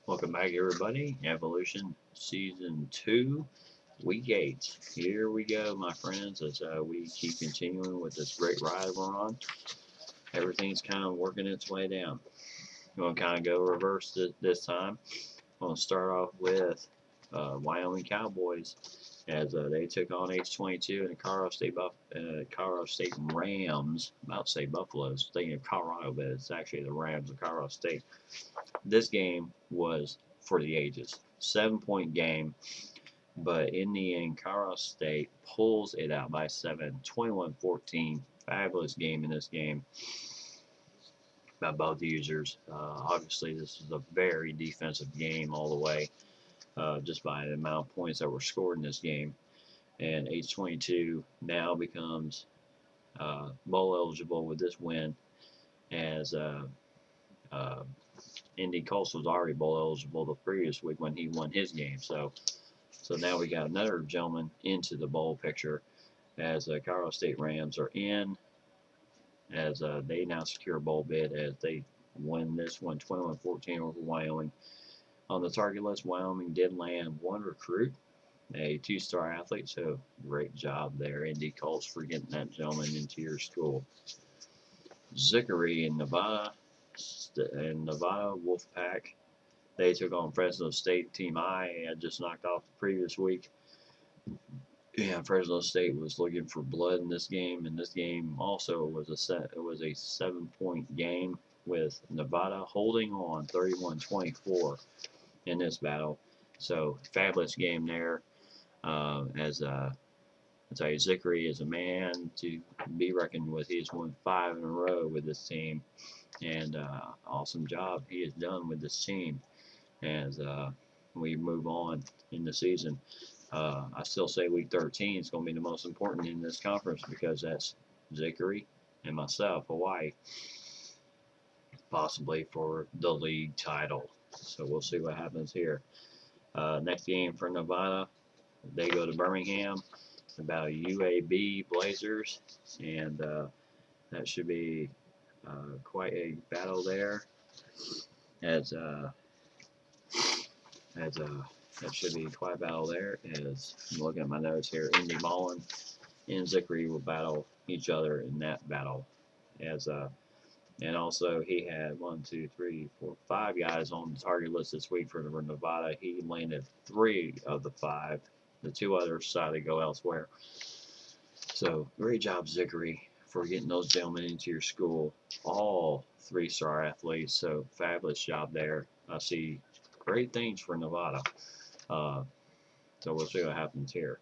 Welcome back, everybody. Evolution Season 2, Week 8. Here we go, my friends, as we keep continuing with this great ride we're on. Everything's kind of working its way down. We're going to kind of go reverse this time. I'm going to start off with Wyoming Cowboys as they took on H22 and the Colorado State Rams. I'm about to say Buffaloes, thinking of Colorado, but it's actually the Rams of Colorado State. This game was for the ages. 7-point game, but in the end, Colorado State pulls it out by 7, 21-14. Fabulous game in this game by both users. Obviously, this is a very defensive game all the way, just by the amount of points that were scored in this game. And H22 now becomes bowl eligible with this win, as Indy Colts was already bowl eligible the previous week when he won his game. So now we got another gentleman into the bowl picture, as Colorado State Rams are in, as they now secure a bowl bid as they win this one 21-14 over Wyoming. On the target list, Wyoming did land one recruit, a two-star athlete, so great job there, Indy Colts, for getting that gentleman into your school. Zickery in Nevada Wolfpack, they took on Fresno State. Team I had just knocked off the previous week. Yeah, Fresno State was looking for blood in this game, and this game also was a 7-point game, with Nevada holding on 31-24 in this battle. So fabulous game there. As I tell you, Zickery is a man to be reckoned with. He's won 5 in a row with this team, and awesome job he has done with this team as we move on in the season. I still say week 13 is going to be the most important in this conference, because that's Zickery and myself, Hawaii, possibly for the league title. So we'll see what happens here. Next game for Nevada, they go to Birmingham, about UAB Blazers, and that should be quite a battle there, as that should be quite a battle there, as I'm looking at my notes here. Indy Mullen and Zickery will battle each other in that battle, as and also he had 5 guys on the target list this week for Nevada. He landed 3 of the 5. The 2 others decided to go elsewhere. So great job, Zickery, for getting those gentlemen into your school. All 3-star athletes. So fabulous job there. I see great things for Nevada. So we'll see what happens here.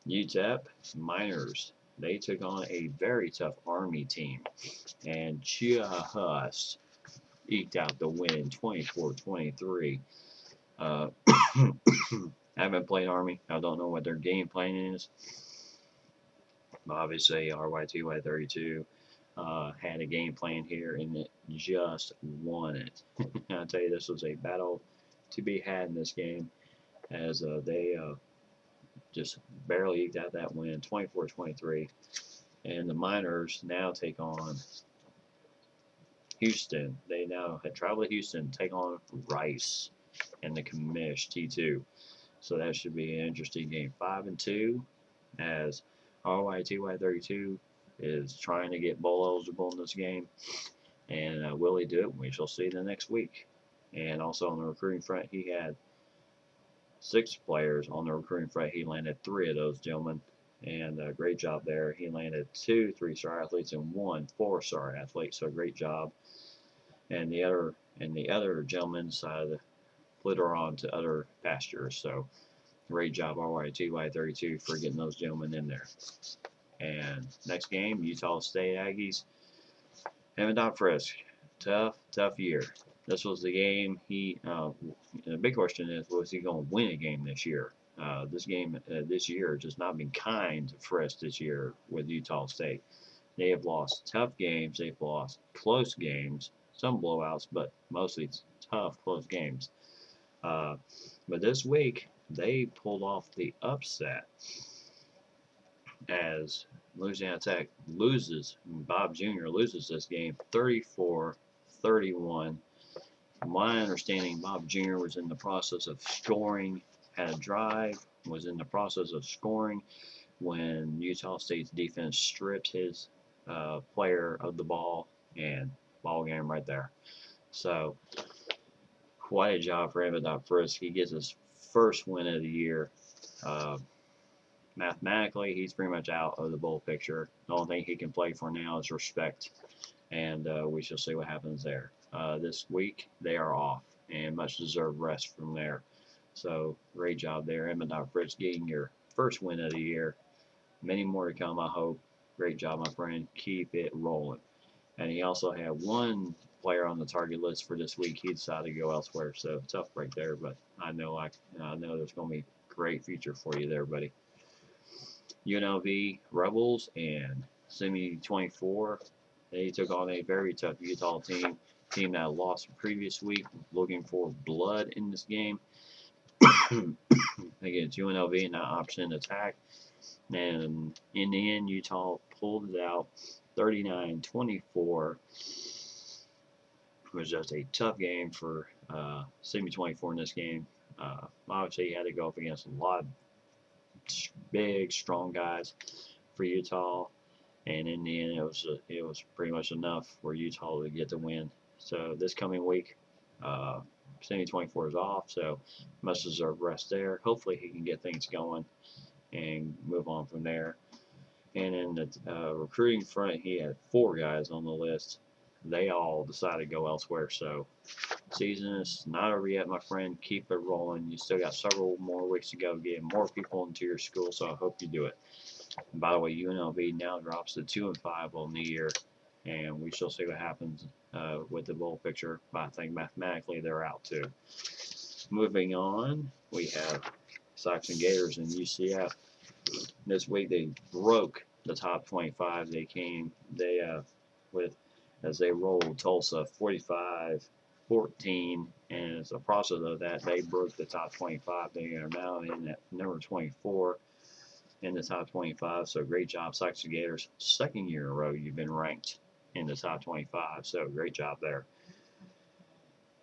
UTEP Miners, they took on a very tough Army team and just eked out the win 24-23. I haven't played Army. I don't know what their game plan is. But obviously, RYTY32 had a game plan here, and it just won it. I'll tell you, this was a battle to be had in this game, as they just barely eked out that win, 24-23. And the Miners now take on Houston. They now had traveled to Houston, take on Rice and the Commish T2. So that should be an interesting game. 5-2, as RYTY32 is trying to get bowl eligible in this game. And will he do it? We shall see the next week. And also on the recruiting front, he had 6 players on the recruiting front. He landed 3 of those gentlemen, and great job there. He landed 2 3-star athletes and 1 4-star athlete, so great job. And the other gentlemen decided to flitter on to other pastures. So great job, RYTY32, for getting those gentlemen in there. And next game, Utah State Aggies, Emmett Frisk. Tough year. This was the game the big question is, was he going to win a game this year? This year has just not been kind to Frisk this year with Utah State. They have lost tough games. They've lost close games, some blowouts, but mostly tough, close games. But this week, they pulled off the upset, as Louisiana Tech loses. Bob Jr. loses this game 34-31. From my understanding, Bob Jr. was in the process of scoring, had a drive, was in the process of scoring when Utah State's defense stripped his player of the ball, and ball game right there. So, quite a job for Emma Frisk. He gets his first win of the year. Mathematically, he's pretty much out of the bowl picture. The only thing he can play for now is respect, and we shall see what happens there. This week, they are off, and much deserved rest from there. So, great job there, Emma Frisk, getting your first win of the year. Many more to come, I hope. Great job, my friend. Keep it rolling. And he also had one player on the target list for this week. He decided to go elsewhere, so tough break there. But I know there's going to be a great future for you there, buddy. UNLV Rebels and Semi 24. They took on a very tough Utah team that lost the previous week. Looking for blood in this game. Again, UNLV not option attack. And in the end, Utah pulled it out 39-24. It was just a tough game for Semi 24 in this game. Obviously, he had to go up against a lot of big, strong guys for Utah. And in the end, it was pretty much enough for Utah to get the win. So this coming week, Semi 24 is off, so must deserve rest there. Hopefully, he can get things going and move on from there. And in the recruiting front, he had 4 guys on the list. They all decided to go elsewhere. So season is not over yet, my friend. Keep it rolling. You still got several more weeks to go, getting more people into your school. So I hope you do it. And by the way, UNLV now drops to 2-5 on the year, and we shall see what happens with the bowl picture. But I think mathematically they're out too. Moving on, we have Sox and Gators and UCF. This week they broke the top 25. As they rolled Tulsa 45-14, and as a process of that, they broke the top 25. They are now in at number 24 in the top 25. So great job, Sox and Gators. Second year in a row you've been ranked in the top 25. So great job there.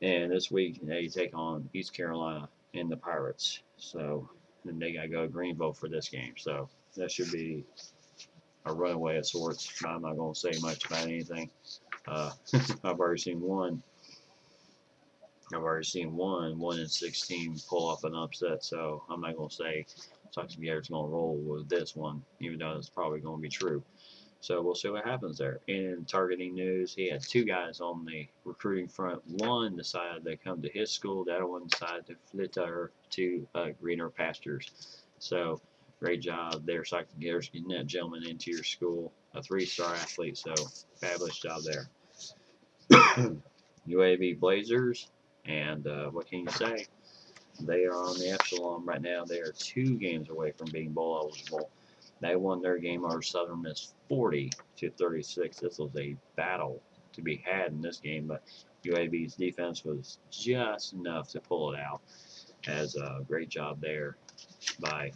And this week they take on East Carolina and the Pirates. So then they got to go to Greenville for this game. So that should be a runaway of sorts. I'm not going to say much about anything. I've already seen one. 1-16 pull off an upset. So I'm not going to say Sox and Gators going to roll with this one, even though it's probably going to be true. So we'll see what happens there. In targeting news, he had 2 guys on the recruiting front. One decided to come to his school. The other one decided to flit to greener pastures. So great job there, Sox and Gators, getting that gentleman into your school. A 3-star athlete, so fabulous job there. UAB Blazers, and what can you say? They are on the echelon right now. They are 2 games away from being bowl eligible. They won their game over Southern Miss 40-36. This was a battle to be had in this game, but UAB's defense was just enough to pull it out. As a great job there by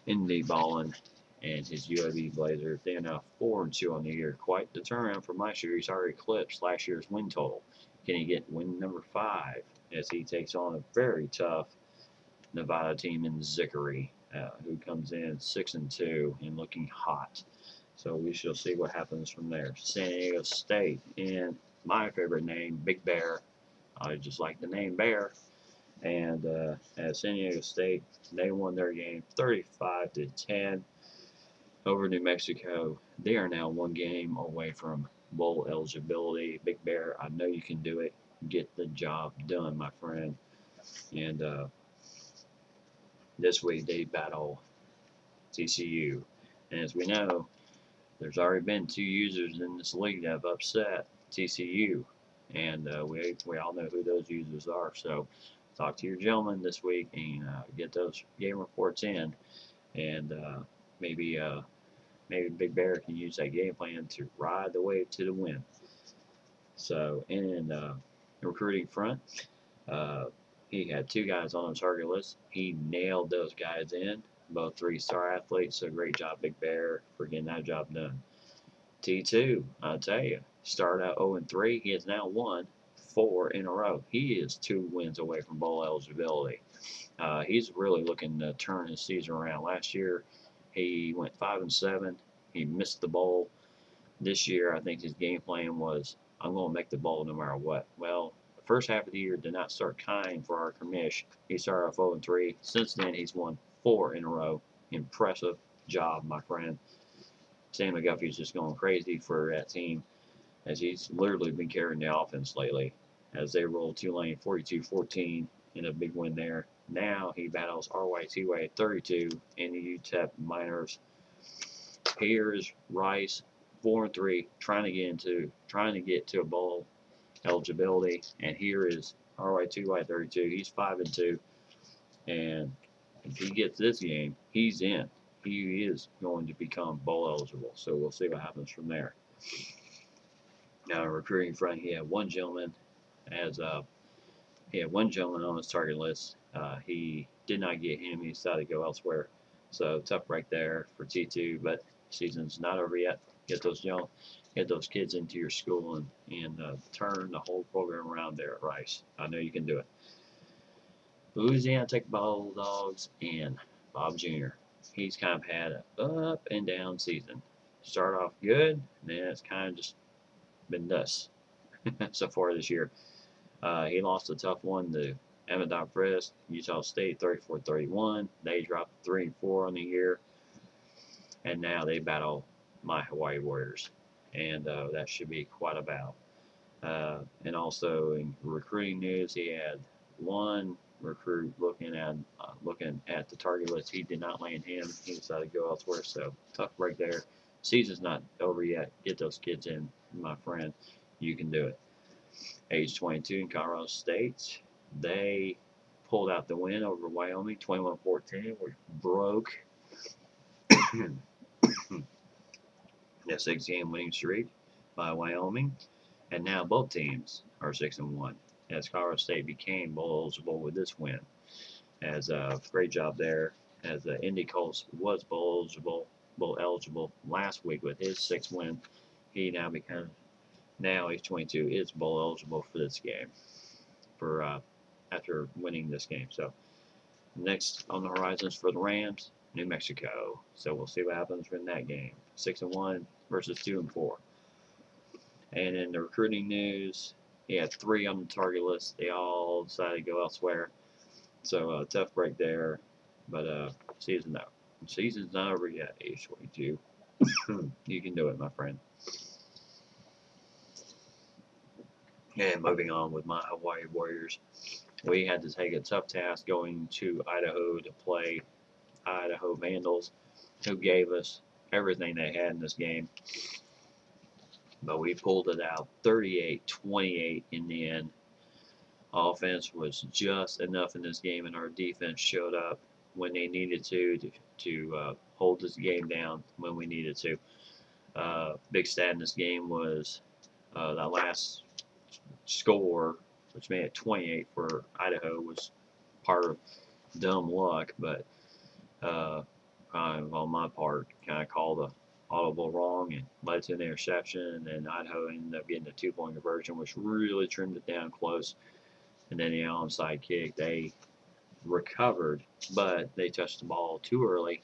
Indy Ballin and his UAB Blazers. They are now 4-2 on the year. Quite the turnaround from last year. He's already eclipsed last year's win total. Can he get win number 5 as he takes on a very tough Nevada team in Zickery, who comes in 6-2 and looking hot. So we shall see what happens from there. San Diego State, and my favorite name, Big Bear. I just like the name Bear. And at San Diego State, they won their game 35-10 over New Mexico. They are now 1 game away from bowl eligibility. Big Bear, I know you can do it. Get the job done, my friend. And this week they battle TCU. And as we know, there's already been 2 users in this league that have upset TCU. And we all know who those users are. So talk to your gentleman this week and get those game reports in. And maybe Big Bear can use that game plan to ride the wave to the win. So in the recruiting front, he had 2 guys on the target list. He nailed those guys in, both 3-star athletes. So great job, Big Bear, for getting that job done. T2, I'll tell you, started out 0-3. He has now won 4 in a row. He is 2 wins away from bowl eligibility. He's really looking to turn his season around. Last year, he went 5-7. He missed the bowl. This year, I think his game plan was, I'm going to make the bowl no matter what. Well, the first half of the year did not start kind for our commish. He started off 0-3. Since then, he's won 4 in a row. Impressive job, my friend. Sam McGuffey's just going crazy for that team, as he's literally been carrying the offense lately, as they roll Tulane 42-14 in a big win there. Now he battles RYTY 32 in the UTEP Miners. Here is Rice 4-3, trying to get to a bowl eligibility, and here is RYTY 32. He's 5-2, and if he gets this game, he's in. He is going to become bowl eligible. So we'll see what happens from there. Now, recruiting front, he had one gentleman on his target list. He did not get him. He decided to go elsewhere. So tough break there for T2, but season's not over yet. Get those kids into your school and turn the whole program around there at Rice. I know you can do it. Louisiana Tech Bulldogs and Bob Jr. He's kind of had an up and down season. Start off good, and then it's kind of just been thus so far this year. He lost a tough one to Amadon Frisk, Utah State 34-31. They dropped 3-4 on the year, and now they battle my Hawaii Warriors, and that should be quite a battle. And also in recruiting news, he had one recruit looking at the target list. He did not land him. He decided to go elsewhere. So tough break there. Season's not over yet. Get those kids in, my friend. You can do it. Age 22 in Colorado State. They pulled out the win over Wyoming, 21-14, which broke the 6-game winning streak by Wyoming. And now both teams are 6-1, as Colorado State became bowl eligible with this win. As a great job there, as the Indy Colts was bowl eligible last week with his 6th win. He now he's 22, is bowl eligible for this game, after winning this game. So next on the horizons for the Rams, New Mexico. So we'll see what happens in that game. 6-1 versus 2-4. And in the recruiting news, he had 3 on the target list. They all decided to go elsewhere. So tough break there. But season's not over yet, age 22. You can do it, my friend. And moving on with my Hawaii Warriors, we had to take a tough task going to Idaho to play Idaho Vandals, who gave us everything they had in this game. But we pulled it out 38-28 in the end. Offense was just enough in this game, and our defense showed up when they needed to hold this game down when we needed to. Big stat in this game was that last score, which made it 28 for Idaho, was part of dumb luck, but kind of on my part, kind of called the audible wrong and led to an interception, and Idaho ended up getting a 2-point conversion, which really trimmed it down close. And then the onside kick, they recovered, but they touched the ball too early,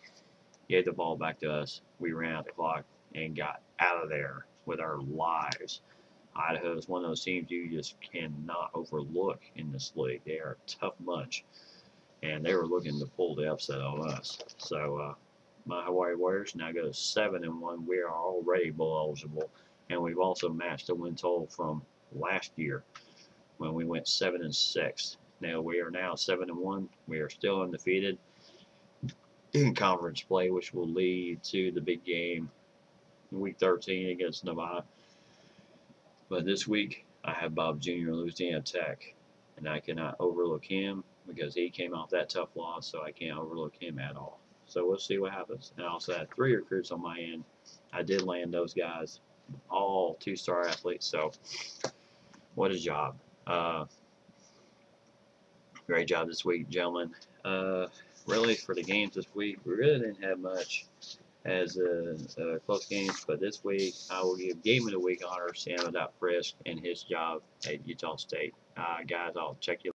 gave the ball back to us. We ran out the clock and got out of there with our lives. Idaho is one of those teams you just cannot overlook in this league. They are a tough bunch, and they were looking to pull the upset on us. So my Hawaii Warriors now go 7-1. We are already bowl eligible, and we've also matched the win total from last year when we went 7-6. Now we are now 7-1. We are still undefeated in conference play, which will lead to the big game in week 13 against Nevada. But this week, I have Bob Jr. Louisiana Tech, and I cannot overlook him because he came off that tough loss, so I can't overlook him at all. So we'll see what happens. And I also had 3 recruits on my end. I did land those guys, all 2-star athletes, so what a job. Great job this week, gentlemen. Really, for the games this week, we really didn't have much. as close games. But this week, I will give Game of the Week honors to Emmett Frisk and his job at Utah State. Guys, I'll check you